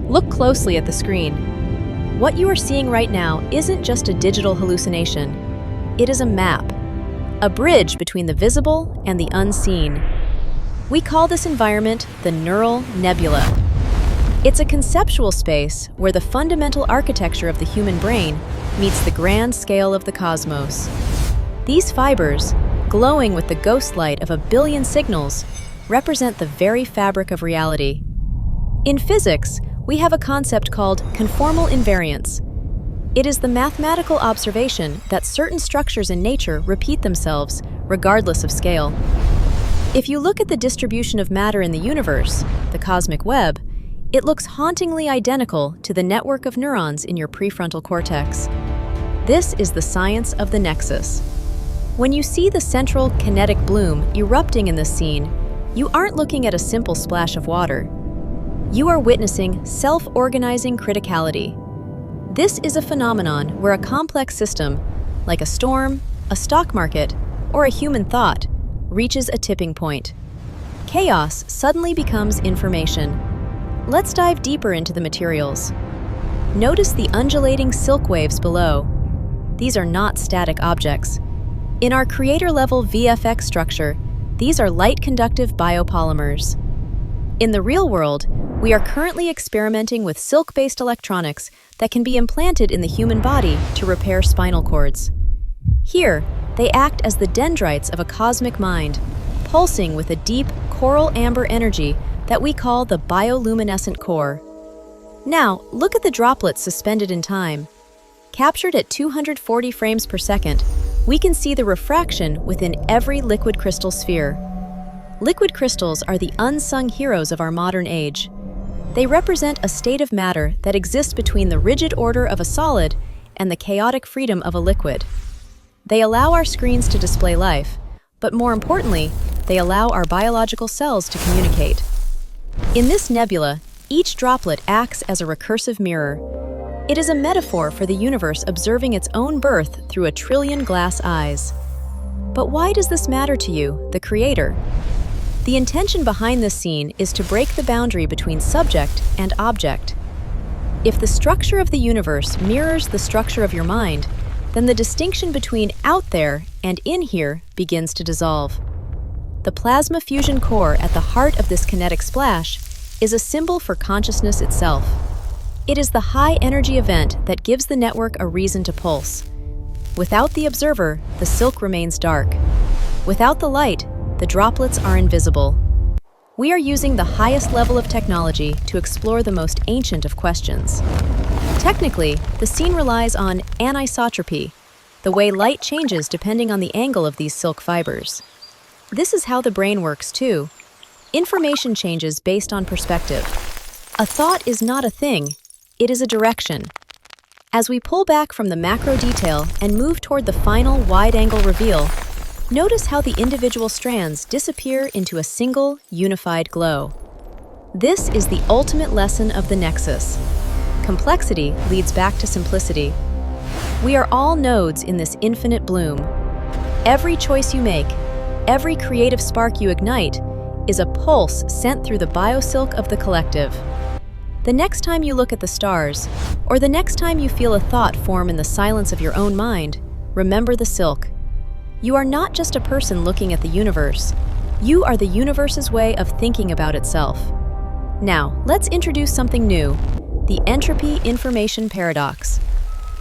Look closely at the screen. What you are seeing right now isn't just a digital hallucination. It is a map, a bridge between the visible and the unseen. We call this environment the neural nebula. It's a conceptual space where the fundamental architecture of the human brain meets the grand scale of the cosmos. These fibers, glowing with the ghost light of a billion signals, represent the very fabric of reality. In physics, we have a concept called conformal invariance. It is the mathematical observation that certain structures in nature repeat themselves, regardless of scale. If you look at the distribution of matter in the universe, the cosmic web, it looks hauntingly identical to the network of neurons in your prefrontal cortex. This is the science of the nexus. When you see the central kinetic bloom erupting in this scene, you aren't looking at a simple splash of water. You are witnessing self-organizing criticality. This is a phenomenon where a complex system, like a storm, a stock market, or a human thought, reaches a tipping point. Chaos suddenly becomes information. Let's dive deeper into the materials. Notice the undulating silk waves below. These are not static objects. In our creator-level VFX structure, these are light-conductive biopolymers. In the real world, we are currently experimenting with silk-based electronics that can be implanted in the human body to repair spinal cords. Here, they act as the dendrites of a cosmic mind, pulsing with a deep coral amber energy that we call the bioluminescent core. Now, look at the droplets suspended in time. Captured at 240 frames per second, we can see the refraction within every liquid crystal sphere. Liquid crystals are the unsung heroes of our modern age. They represent a state of matter that exists between the rigid order of a solid and the chaotic freedom of a liquid. They allow our screens to display life, but more importantly, they allow our biological cells to communicate. In this nebula, each droplet acts as a recursive mirror. It is a metaphor for the universe observing its own birth through a trillion glass eyes. But why does this matter to you, the creator? The intention behind this scene is to break the boundary between subject and object. If the structure of the universe mirrors the structure of your mind, then the distinction between out there and in here begins to dissolve. The plasma fusion core at the heart of this kinetic splash is a symbol for consciousness itself. It is the high-energy event that gives the network a reason to pulse. Without the observer, the silk remains dark. Without the light, the droplets are invisible. We are using the highest level of technology to explore the most ancient of questions. Technically, the scene relies on anisotropy, the way light changes depending on the angle of these silk fibers. This is how the brain works too. Information changes based on perspective. A thought is not a thing, it is a direction. As we pull back from the macro detail and move toward the final wide-angle reveal, notice how the individual strands disappear into a single, unified glow. This is the ultimate lesson of the nexus. Complexity leads back to simplicity. We are all nodes in this infinite bloom. Every choice you make, every creative spark you ignite, is a pulse sent through the biosilk of the collective. The next time you look at the stars, or the next time you feel a thought form in the silence of your own mind, remember the silk. You are not just a person looking at the universe. You are the universe's way of thinking about itself. Now, let's introduce something new, the entropy information paradox.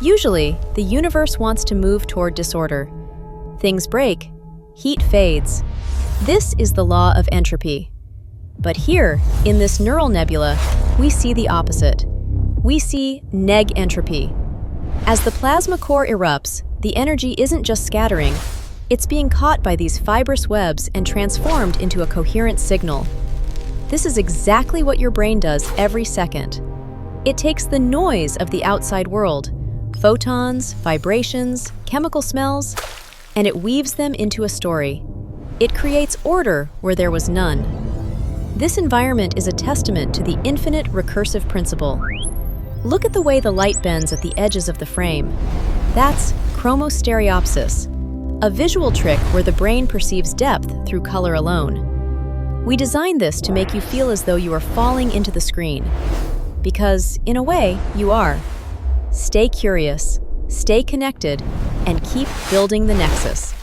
Usually, the universe wants to move toward disorder. Things break, heat fades. This is the law of entropy. But here, in this neural nebula, we see the opposite. We see neg-entropy. As the plasma core erupts, the energy isn't just scattering, it's being caught by these fibrous webs and transformed into a coherent signal. This is exactly what your brain does every second. It takes the noise of the outside world, photons, vibrations, chemical smells, and it weaves them into a story. It creates order where there was none. This environment is a testament to the infinite recursive principle. Look at the way the light bends at the edges of the frame. That's chromostereopsis, a visual trick where the brain perceives depth through color alone. We designed this to make you feel as though you are falling into the screen. Because, in a way, you are. Stay curious, stay connected, and keep building the nexus.